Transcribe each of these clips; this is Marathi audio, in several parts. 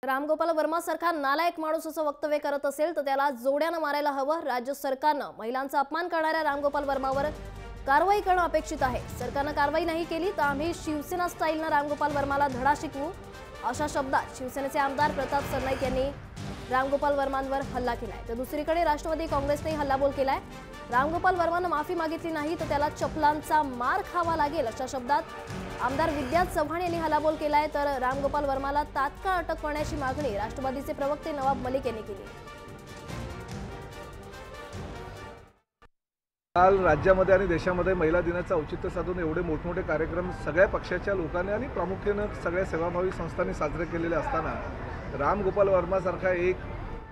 रामगोपाल वर्मा सारखा नालायक माणूस असं वक्तव्य करत असेल तर त्याला जोड्यानं मारायला हवं। राज्य सरकारनं महिलांचा अपमान करणाऱ्या रामगोपाल वर्मावर कारवाई करणं अपेक्षित आहे। सरकारनं कारवाई नाही केली तर आम्ही शिवसेना स्टाईलनं रामगोपाल वर्माला धडा शिकवू, अशा शब्दात शिवसेनेचे आमदार प्रताप सरनाईक यांनी रामगोपाल वर्मांवर हल्ला केलाय। तर दुसरीकडे राष्ट्रवादी काँग्रेसने हल्लाबोल केलाय। रामगोपाल वर्मानं माफी मागितली नाही तर त्याला चपलांचा मार खावा लागेल, अशा शब्दात आमदार विद्यात चव्हाण यांनी हल्लाबोल केलाय। तर रामगोपाल वर्माला तात्काळ अटक करण्याची मागणी राष्ट्रवादीचे प्रवक्ते नवाब मलिक यांनी केली। काल राज्यामध्ये आणि देशामध्ये महिला दिनाचं औचित्य साधून एवढे मोठमोठे कार्यक्रम सगळ्या पक्षाच्या लोकांनी आणि प्रामुख्याने सगळ्या सेवाभावी संस्थांनी साजरे केलेले असताना रामगोपाल वर्मासारखा एक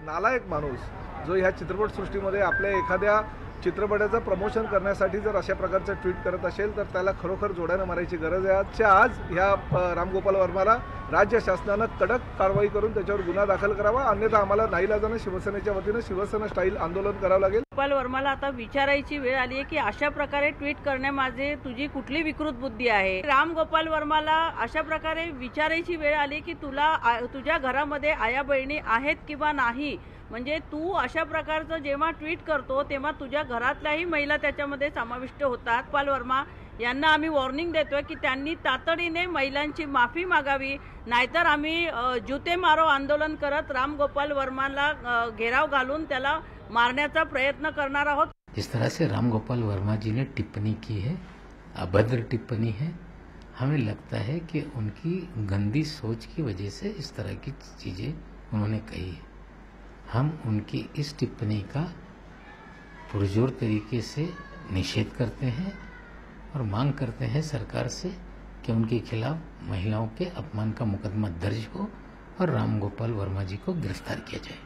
नालायक माणूस जो ह्या चित्रपटसृष्टीमध्ये आपल्या एखाद्या चित्रपटाचं प्रमोशन करण्यासाठी जर अशा प्रकारचं ट्विट करत असेल तर त्याला खरोखर जोड्यानं मारायची गरज आहे। आजच्या आज ह्या रामगोपाल वर्माला राज्य शासनानं कडक कारवाई करून त्याच्यावर गुन्हा दाखल करावा, अन्यथा आम्हाला नाईलाजाने शिवसेनेच्या वतीनं शिवसेना स्टाईल आंदोलन करावं लागेल। रामगोपाल वर्माला आता विचारायची वेळ आली आहे की अशा प्रकारे ट्विट करण्यामागे तुझी कुठली विकृत बुद्धी आहे। रामगोपाल वर्माला अशा प्रकारे विचारायची वेळ आली की तुझ्या घरामध्ये आया बहिणी आहेत किंवा नाही, म्हणजे तू अशा प्रकारचं जेव्हा ट्विट करतो तेव्हा तुझ्या घरातल्याही महिला त्याच्यामध्ये समाविष्ट होतात। गोपाल वर्मा यांना आम्ही वॉर्निंग देतोय की त्यांनी तातडीने महिलांची माफी मागावी, नाहीतर आम्ही जुते मारो आंदोलन करत रामगोपाल वर्माला घेराव घालून त्याला मारण्याचा प्रयत्न करणार आहोत। जिस तरह से रामगोपाल वर्मा जी ने टिप्पणी की है, अभद्र टिप्पणी है, हमें लगता है कि उनकी गंदी सोच की वजह से इस तरह की चीजें उन्होंने कही है। हम उनकी इस टिप्पणी का पुरजोर तरीके से निषेध करते हैं और मांग करते हैं सरकार से कि उनके खिलाफ महिलाओं के अपमान का मुकदमा दर्ज हो और रामगोपाल वर्मा जी को गिरफ्तार किया जाए।